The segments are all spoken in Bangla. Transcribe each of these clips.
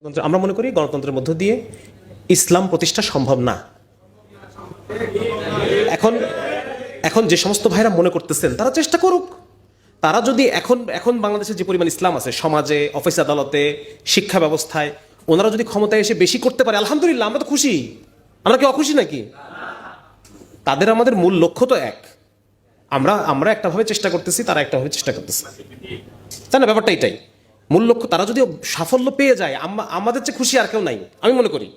আমরা মনে করি গণতন্ত্রের মধ্য দিয়ে ইসলাম প্রতিষ্ঠা সম্ভব না। এখন এখন যে সমস্ত ভাইরা মনে করতেছেন তারা চেষ্টা করুক। তারা যদি এখন এখন বাংলাদেশে যে পরিমাণ ইসলাম আছে সমাজে, অফিস আদালতে, শিক্ষা ব্যবস্থায়, ওনারা যদি ক্ষমতায় এসে বেশি করতে পারে আলহামদুলিল্লাহ, আমরা তো খুশি। আমরা কি অখুশি নাকি? তাদের আমাদের মূল লক্ষ্য তো এক। আমরা আমরা একটাভাবে চেষ্টা করতেছি, তারা একটাভাবে চেষ্টা করতেছে, তাই না? ব্যাপারটা এটাই, মূল লক্ষ্য। তারা যদি সাফল্য পেয়ে যায় আমাদের চেয়ে খুশি আর কেউ নাই আমি মনে করি।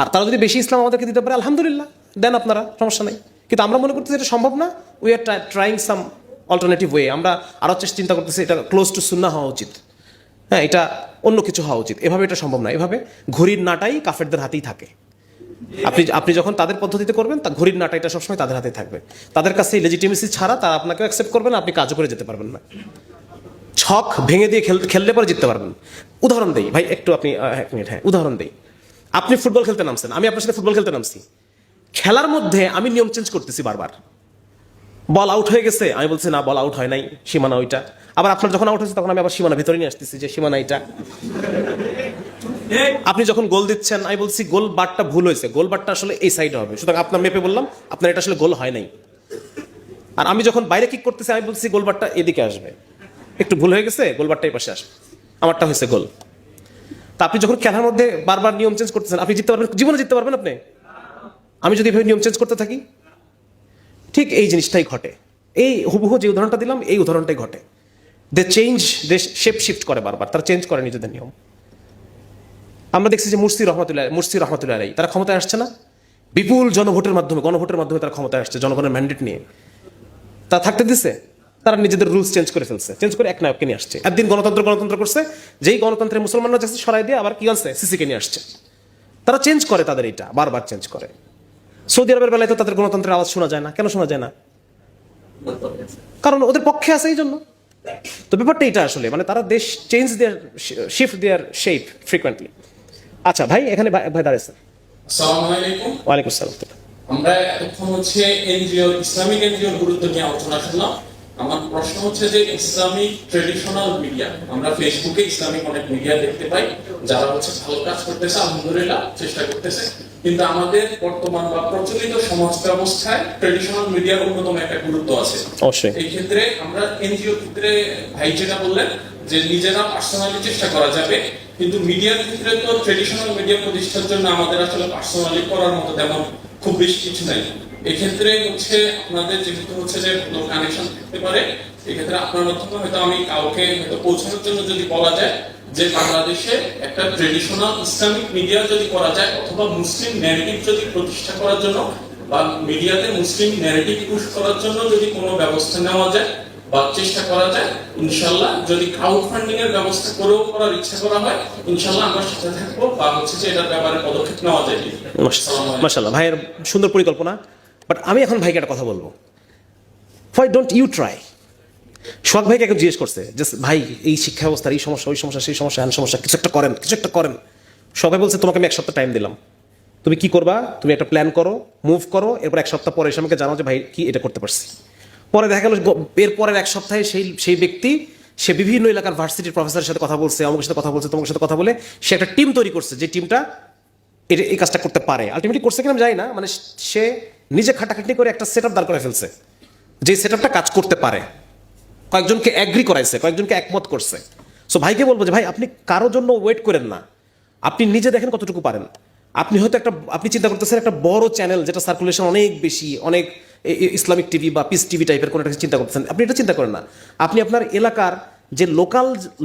আর তারা যদি বেশি ইসলাম আমাদেরকে দিতে পারে আলহামদুলিল্লাহ, দেন আপনারা, সমস্যা নাই। কিন্তু আমরা মনে করতেছি এটা সম্ভব না। We are trying some alternative way. আমরা আরও চিন্তা করতেছি এটা ক্লোজ টু সুন্নাহ হওয়া উচিত, হ্যাঁ, এটা অন্য কিছু হওয়া উচিত। এভাবে এটা সম্ভব না। এভাবে ঘড়ির নাটাই কাফেরদের হাতেই থাকে। আপনি যখন তাদের পদ্ধতিতে করবেন, তা ঘড়ির নাটা এটা সবসময় তাদের হাতেই থাকবে। তাদের কাছে লেজিটিমেসি ছাড়া তারা আপনাকে অ্যাকসেপ্ট করবেন, আপনি কাজও করে যেতে পারবেন না। ছক ভেঙে দিয়ে খেললে পরে জিততে পারবেন। উদাহরণ দেই ভাই, একটু আপনি এক মিনিট, হ্যাঁ উদাহরণ দেই। আপনি ফুটবল খেলতে নামছেন, আমি আপনার সাথে ফুটবল খেলতে নামছি। খেলার মধ্যে আমি নিয়ম চেঞ্জ করতেছি বারবার। বল আউট হয়ে গেছে, আমি বলছি না বল আউট হয় নাই, সীমানা ওইটা। আবার আপনার যখন আউট হয়েছে তখন আমি আবার সীমানা ভিতরে নিয়ে আসতেছি যে সীমানা এইটা। আপনি যখন গোল দিচ্ছেন আমি বলছি গোল বারটা ভুল হয়েছে, গোল বারটা আসলে এই সাইডে হবে, সুতরাং আপনার মেপে বললাম আপনার এটা আসলে গোল হয় নাই। আর আমি যখন বাইরে কিক করতেছি আমি বলছি গোল বারটা এদিকে আসবে, একটু ভুল হয়ে গেছে, গোল বারটা এই পাশে আসবে, আমারটা হয়েছে গোল। তা আপনি যখন খেলার মধ্যে বারবার নিয়ম চেঞ্জ করতেছেন, আপনি জিততে পারবেন? জীবনে জিততে পারবেন আপনি? আমি যদি এভাবে নিয়ম চেঞ্জ করতে থাকি, ঠিক এই জিনিসটাই ঘটে। এই হুবহু যে উদাহরণটা দিলাম, এই উদাহরণটাই ঘটে। They change, they shape shift করে বারবার, তারা চেঞ্জ করে নিজেদের নিয়ম। আমরা দেখছি যে মুরসি রহমতুল্লাহ আলাই, তারা ক্ষমতায় আসছে না, বিপুল জনভোটের মাধ্যমে, গণভোটের মাধ্যমে তারা ক্ষমতায় আসছে, জনগণের ম্যান্ডেট নিয়ে। তা থাকতে দিচ্ছে? তারা নিজেদের রুলস চেঞ্জ করে ফেলছে, চেঞ্জ করে এক নায়ককে নিয়ে আসছে। একদিন গণতন্ত্র করছে, যেই গণতন্ত্রে মুসলমানরা যাচ্ছে সরাই দিয়ে আবার কি আনছে, সিসিকে নিয়ে আসছে। তারা চেঞ্জ করে, তাদের এটা বারবার চেঞ্জ করে। সৌদি আরবের বেলায় তো তাদের গণতন্ত্রের আওয়াজ শোনা যায় না। কেন শোনা যায় না? কারণ ওদের পক্ষে আছে এই জন্য। তো ব্যাপারটা এটা আসলে, মানে তারা দেশ চেঞ্জ দেয়ার, শিফট দেয়ার শেপ ফ্রিকুয়েন্টলি। আচ্ছা ভাই, এখানে ভাই দাঁড়িয়েছে। আসসালামু আলাইকুম। ওয়ালাইকুম আসসালাম। আমরা এখন হচ্ছে এনজিও, ইসলামিক এনজিওর গুরুত্ব নিয়ে আলোচনা করলাম। আমার প্রশ্ন হচ্ছে যে ইসলামিক ট্রেডিশনাল মিডিয়া, আমরা ফেসবুকে ইসলামিক অনেক মিডিয়া দেখতে পাই যারা হচ্ছে ভালো কাজ করতেছে, আলহামদুলিল্লাহ চেষ্টা করতেছে, কিন্তু আমাদের বর্তমান বা প্রচলিত সমাজ ব্যবস্থায় ট্রেডিশনাল মিডিয়ার অন্যতম একটা গুরুত্ব আছে। অবশ্যই এই ক্ষেত্রে আমরা এনজিও ক্ষেত্রে ভাই যেটা বললেন যে নিজেরা পার্সোনালি চেষ্টা করা যাবে, কিন্তু মিডিয়ার ক্ষেত্রে তো ট্রেডিশনাল মিডিয়া প্রতিষ্ঠার জন্য আমাদের আসলে পার্সোনালি করার মতো তেমন খুব বেশি কিছু নাই। এক্ষেত্রে হচ্ছে আপনাদের যেহেতু হচ্ছে যে ভালো কানেকশন থাকতে পারে, এক্ষেত্রে আপনার মাধ্যমে হয়তো আমি কাউকে হয়তো পৌঁছানোর জন্য যদি বলা যায় যে বাংলাদেশে একটা ট্রেডিশনাল ইসলামিক মিডিয়া যদি করা যায়, অথবা মুসলিম ন্যারেটিভ যদি প্রতিষ্ঠা করার জন্য বা মিডিয়াতে মুসলিম ন্যারেটিভ পুশ করার জন্য যদি কোনো ব্যবস্থা নেওয়া যায় বা চেষ্টা করা যায়, ইনশাল্লাহ যদি ক্রাউড ফান্ডিং এর ব্যবস্থা করার ইচ্ছা করা হয়, ইনশাল্লাহ আমরা সাথে থাকবো, বা হচ্ছে যে এটার ব্যাপারে পদক্ষেপ নেওয়া যায়। মাশাআল্লাহ, ভাইয়ের সুন্দর পরিকল্পনা। বাট আমি এখন ভাইকে একটা কথা বলবো, হোয়াই ডোন্ট ইউ ট্রাই? সোহাগ ভাইকে এখন জিজ্ঞেস করছে যে ভাই এই শিক্ষা ব্যবস্থার এই সমস্যা, ওই সমস্যা, সেই সমস্যা, এমন সমস্যা, কিছু একটা করেন, কিছু একটা করেন। সোহাগ ভাই বলছে তোমাকে আমি 1 সপ্তাহ টাইম দিলাম, তুমি কি করবা, তুমি একটা প্ল্যান করো, মুভ করো, এরপর 1 সপ্তাহ পরে এসে আমাকে জানাও যে ভাই কি এটা করতে পারছি। পরে দেখা গেল এর পরের 1 সপ্তাহে সেই ব্যক্তি, সে বিভিন্ন এলাকার ভার্সিটির প্রফেসরের সাথে কথা বলছে, অমুকের সাথে কথা বলছে, তোমার সাথে কথা বলে সে একটা টিম তৈরি করছে, যে টিমটা এই কাজটা করতে পারে। আলটিমেটলি করছে কিনা আমি জানি না, মানে সে নিজে খাটাখাটি করে একটা সেট আপ দাঁড় করে ফেলছে, যে সেট আপটা কাজ করতে পারে। কয়েকজনকে অ্যাগ্রি করাইছে, কয়েকজনকে একমত করছে। সো ভাইকে বলবো যে ভাই আপনি কারো জন্য ওয়েট করেন না, আপনি নিজে দেখেন কতটুকু পারেন। আপনি হয়তো আপনি চিন্তা করতেছেন একটা বড় চ্যানেল যেটা সার্কুলেশন অনেক বেশি, অনেক ইসলামিক টিভি বা পিস টিভি টাইপের কোনো একটা চিন্তা করতেছেন, আপনি এটা চিন্তা করেন না। আপনি আপনার এলাকার যে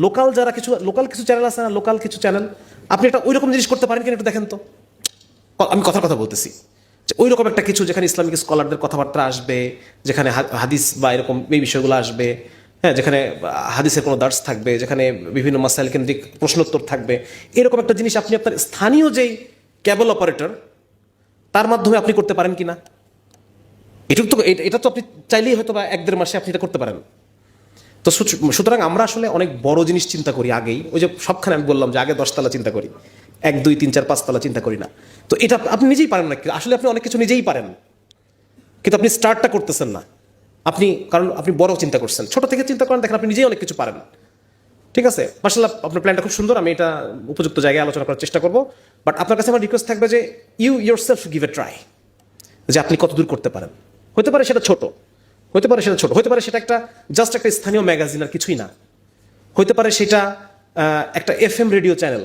লোকাল যারা কিছু চ্যানেল আছে না, লোকাল কিছু চ্যানেল, আপনি একটা ওই রকম জিনিস করতে পারেন কিনা একটু দেখেন তো। আমি কথা বলতেছি যে ওই রকম একটা কিছু যেখানে ইসলামিক স্কলারদের কথাবার্তা আসবে, যেখানে হাদিস বা এরকম এই বিষয়গুলো আসবে, হ্যাঁ, যেখানে হাদিসের কোনো দার্স থাকবে, যেখানে বিভিন্ন মাসাইল কেন্দ্রিক প্রশ্নোত্তর থাকবে, এরকম একটা জিনিস আপনি আপনার স্থানীয় যেই কেবল অপারেটর তার মাধ্যমে আপনি করতে পারেন কিনা। এটা তো আপনি চাইলেই হয়তো বা 1-1.5 মাসে আপনি এটা করতে পারেন। তো সুতরাং আমরা আসলে অনেক বড় জিনিস চিন্তা করি আগেই, ওই যে সবখানে আমি বললাম যে আগে 10 তলা চিন্তা করি, 1, 2, 3, 4, 5 তলা চিন্তা করি না। তো এটা আপনি নিজেই পারেন না, আসলে আপনি অনেক কিছু নিজেই পারেন, কিন্তু আপনি স্টার্টটা করতেছেন না। কারণ আপনি বড় চিন্তা করছেন, ছোট থেকে চিন্তা করেন, দেখেন আপনি নিজেই অনেক কিছু পারেন। ঠিক আছে, মাশাআল্লাহ আপনার প্ল্যানটা খুব সুন্দর, আমি এটা উপযুক্ত জায়গায় আলোচনা করার চেষ্টা করব। বাট আপনার কাছে আমার রিকোয়েস্ট থাকবে যে you yourself give a try, যে আপনি কত দূর করতে পারেন। হতে পারে সেটা ছোট, হতে পারে সেটা ছোট, হতে পারে সেটা একটা জাস্ট একটা স্থানীয় ম্যাগাজিন আর কিছুই না, হতে পারে সেটা একটা FM রেডিও চ্যানেল।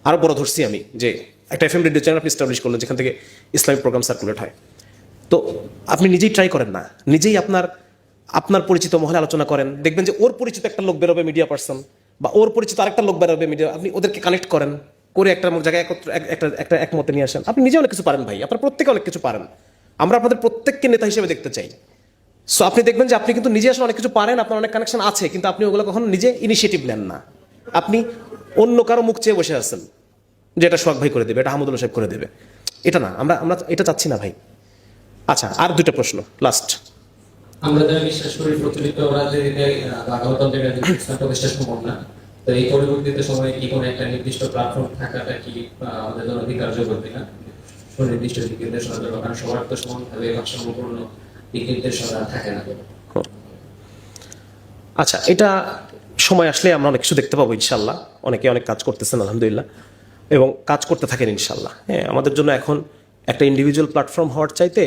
আরও বড় ধরছি আমি, যে একটা FM রেডিও চ্যানেল আপনি এস্টাবলিশ করলেন যেখান থেকে ইসলামিক প্রোগ্রাম সার্কুলেট হয়। তো আপনি নিজেই ট্রাই করেন না, নিজেই আপনার পরিচিত মহলে আলোচনা করেন, দেখবেন যে ওর পরিচিত একটা লোক বেরোবে মিডিয়া পার্সন, বা ওর পরিচিত আরেকটা লোক বেরোবে মিডিয়া, আপনি ওদেরকে কানেক্ট করেন, করে একটা জায়গায় একটা একমতে নিয়ে আসেন। আপনি নিজে অনেক কিছু পারেন ভাই, আপনার প্রত্যেকে অনেক কিছু পারেন, আমরা আপনাদের প্রত্যেককে নেতা হিসেবে দেখতে চাই। সো আপনি দেখবেন যে আপনি কিন্তু নিজে আসলে অনেক কিছু পারেন, আপনার অনেক কানেকশন আছে, কিন্তু আপনি ওগুলো কখনো নিজে ইনিশিয়েটিভ নেন না। আপনি অন্য কারো মুখ চেয়ে বসে আছেন যে এটা সোহাগ ভাই করে দেবে, এটা আহমদুল্লাহ সাহেব করে দেবে। এটা না, আমরা আমরা এটা চাচ্ছি না ভাই। আচ্ছা, আর দুটো প্রশ্ন লাস্ট। আমরা যারা বিশ্বাস করি প্রচলিত রাজনীতিতে বা গণতন্ত্রের রাজনীতি ইসলাম প্রতিষ্ঠা সম্ভব না, তো এই পরবর্তীতে সময়ে কি কোনো একটা নির্দিষ্ট প্ল্যাটফর্ম থাকাটা কি আমাদের জন্য অধিকার যোগ্য কিনা, সুনির্দিষ্ট দিক নির্দেশনা দেবো, কারণ সবার তো সমানভাবে ভারসাম্যপূর্ণ দিক নির্দেশনা থাকে না। আচ্ছা, এটা সময় আসলে আমরা অনেক কিছু দেখতে পাবো ইনশাল্লাহ। অনেকে অনেক কাজ করতেছেন আলহামদুলিল্লাহ, এবং কাজ করতে থাকেন ইনশাল্লাহ। হ্যাঁ, আমাদের জন্য এখন একটা ইন্ডিভিজুয়াল প্ল্যাটফর্ম হওয়ার চাইতে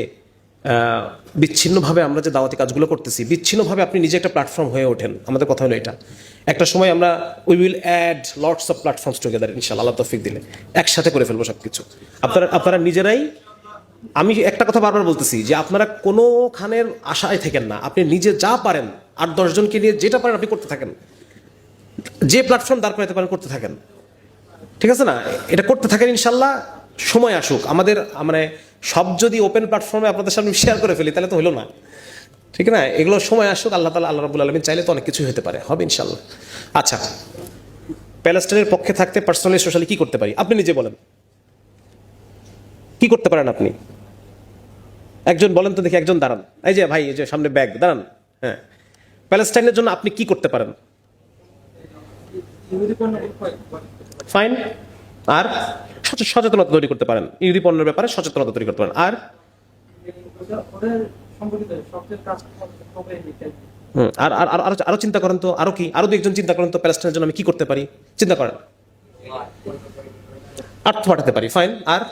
বিচ্ছিন্নভাবে আমরা যে দাওয়াতি কাজগুলো করতেছি, বিচ্ছিন্নভাবে আপনি নিজে একটা প্ল্যাটফর্ম হয়ে ওঠেন। আমাদের কথা হলো এটা, একটা সময় আমরা we will add lots of platforms together ইনশাল্লাহ, আল্লাহ তৌফিক দিলে একসাথে করে ফেলবো সব কিছু। আপনারা নিজেরাই, আমি একটা কথা বারবার বলতেছি যে আপনারা কোনোখানের আশায় থাকেন না, আপনি নিজে যা পারেন 8-10 জনকে নিয়ে যেটা পারেন আপনি করতে থাকেন, যে প্ল্যাটফর্ম দাঁড় করাতে পারেন করতে থাকেন, ঠিক আছে না? এটা করতে থাকেন ইনশাল্লাহ। সময় আসুক, আমাদের মানে সব যদি ওপেন প্ল্যাটফর্মে আপনাদের সামনে শেয়ার করে ফেলি তাহলে তো হলো না, ঠিক না? এগুলো সময় আসুক, আল্লাহ তাআলা, আল্লাহ রাব্বুল আলামিন চাইলে তো অনেক কিছু হতে পারে, হবে ইনশাল্লাহ। আচ্ছা, প্যালেস্টাইনের পক্ষে থাকতে পার্সোনালি সোশ্যালি কি করতে পারি? আপনি নিজে বলেন, কি করতে পারেন আপনি? একজন বলেন তো দেখি, একজন দাঁড়ান, এই যে ভাই, এই যে সামনে ব্যাগ, দাঁড়ান। হ্যাঁ, প্যালেস্টাইনের জন্য আপনি কি করতে পারেন? ফাইন। আর সচেতনতা তৈরি করতে পারেন, ইহুদি পণ্যের ব্যাপারে সচেতনতা তৈরি করতে পারেন। আর আর আর আরো চিন্তা করেন তো, আরো কি, আরো 2-1 জন চিন্তা করেন তো, প্যালেস্টাইনের জন্য আমি কি করতে পারি? চিন্তা করেন। অর্থ পাঠাতে পারি, ফাইন। আর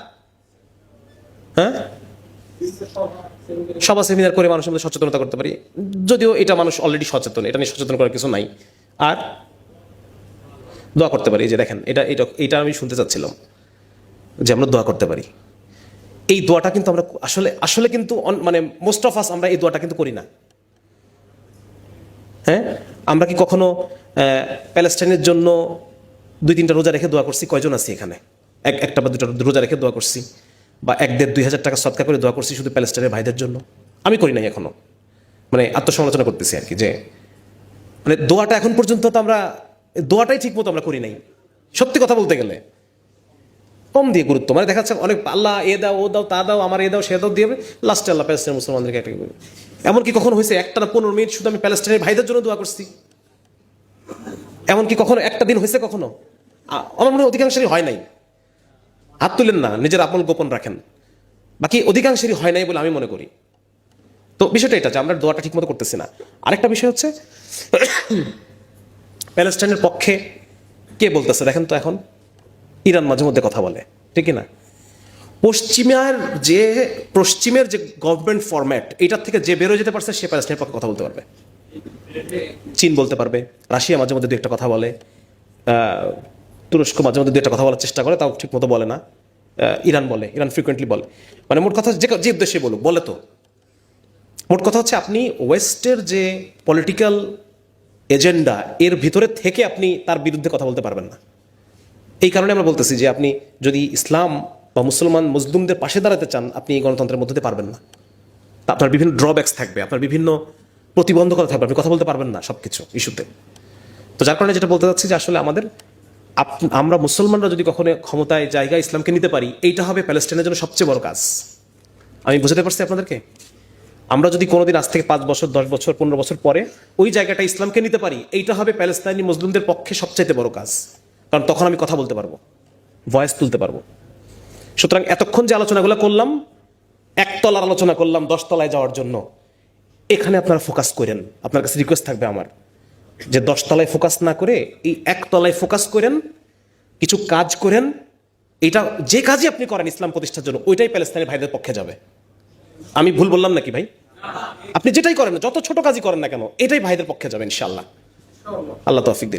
হ্যাঁ, সভা সেমিনার করে মানুষের মধ্যে সচেতনতা করতে পারি, যদিও এটা মানুষ অলরেডি সচেতন, এটা নিয়ে সচেতন করার কিছু নাই। আর দোয়া করতে পারি, যে দেখেন এটা এটা এটা আমি শুনতে চাচ্ছিলাম যে আমরা দোয়া করতে পারি। এই দোয়াটা কিন্তু আমরা আসলে কিন্তু মানে মোস্ট অফ আস আমরা এই দোয়াটা কিন্তু করি না। হ্যাঁ, আমরা কি কখনো প্যালেস্টাইনের জন্য 2-3টা রোজা রেখে দোয়া করছি? কয়জন আছি এখানে? একটা বা 2টা রোজা রেখে দোয়া করছি, বা 1-1.5-2 হাজার টাকা সদকা করে দোয়া করছি শুধু প্যালেস্টাইনের ভাইদের জন্য? আমি করি নাই এখনো, মানে আত্মসমালোচনা করতেছি আর কি, যে মানে দোয়াটা এখন পর্যন্ত তো আমরা দোয়াটাই ঠিক মতো আমরা করি নাই, সত্যি কথা বলতে গেলে কম দিয়ে গুরুত্ব, মানে দেখা যাচ্ছে অনেক আল্লাহ এ দাও, ও দাও, তা দাও, আমার এ দাও, সে দাও দিয়ে লাস্টে আল্লাহ প্যালেস্টাইনের মুসলমানদেরকে একটা। এমনকি কখনো হয়েছে একটা না 15 মিনিট শুধু আমি প্যালেস্টাইনের ভাইদের জন্য দোয়া করছি? এমনকি কখনো একটা দিন হয়েছে কখনো? আমার মনে হয় অধিকাংশেরই হয় নাই। হাত তুলেন না, নিজের আপন গোপন রাখেন, বাকি অধিকাংশেরই হয় নাই বলে আমি মনে করি। তো বিষয়টা এটা যে আমরা দোয়াটা ঠিক মতো করতেছি না। আরেকটা বিষয় হচ্ছে প্যালেস্টাইনের পক্ষে কে বলতেছে দেখেন তো? এখন ইরান মাঝে মধ্যে কথা বলে, ঠিক না? পশ্চিমের যে গভর্নমেন্ট ফরম্যাট, এটার থেকে যে বেরোয় যেতে পারছে সে প্যালেস্টাইনের পক্ষে কথা বলতে পারবে। চীন বলতে পারবে, রাশিয়া মাঝে মধ্যে 2-একটা কথা বলে, তুরস্ক মাঝে মধ্যে 2-একটা কথা বলার চেষ্টা করে, তাও ঠিক মতো বলে না। ইরান বলে, ইরান ফ্রিকুয়েন্টলি বলে, মানে মোট কথা যে উদ্দেশ্যে বলুক বলে। তো মোট কথা হচ্ছে আপনি ওয়েস্টের যে পলিটিক্যাল এজেন্ডা, এর ভিতরে থেকে আপনি তার বিরুদ্ধে কথা বলতে পারবেন না। এই কারণে আমরা বলতেছি যে আপনি যদি ইসলাম বা মুসলিমদের পাশে দাঁড়াতে চান, আপনি এই গণতন্ত্রের মধ্যে দিয়ে পারবেন না। আপনার বিভিন্ন ড্রব্যাকস থাকবে, আপনার বিভিন্ন প্রতিবন্ধকতা থাকবে, আপনি কথা বলতে পারবেন না সব কিছু ইস্যুতে। তো যার কারণে যেটা বলতে চাচ্ছি যে আসলে আমরা মুসলমানরা যদি কখনো ক্ষমতায় জায়গায় ইসলামকে নিতে পারি, এইটা হবে প্যালেস্টাইনের জন্য সবচেয়ে বড় কাজ। আমি বুঝাতে পারছি আপনাদেরকে? আমরা যদি কোনোদিন আজ থেকে 5 বছর, 10 বছর, 15 বছর পরে ওই জায়গাটা ইসলামকে নিতে পারি, এইটা হবে প্যালেস্তাইনি মুসলিমদের পক্ষে সবচাইতে বড় কাজ, কারণ তখন আমি কথা বলতে পারবো, ভয়েস তুলতে পারবো। সুতরাং এতক্ষণ যে আলোচনাগুলো করলাম, 1 তলার আলোচনা করলাম 10 তলায় যাওয়ার জন্য, এখানে আপনারা ফোকাস করেন। আপনার কাছে রিকোয়েস্ট থাকবে আমার, যে 10 তলায় ফোকাস না করে এই 1 তলায় ফোকাস করেন, কিছু কাজ করেন। এটা যে কাজই আপনি করেন ইসলাম প্রতিষ্ঠার জন্য, ওইটাই প্যালেস্তাইনের ভাইদের পক্ষে যাবে। আমি ভুল বললাম নাকি ভাই? আপনি যেটাই করেন, যত ছোট কাজই করেন না কেন, এটাই ভাইদের পক্ষে যাবে ইনশাআল্লাহ। আল্লাহ তৌফিক দিন।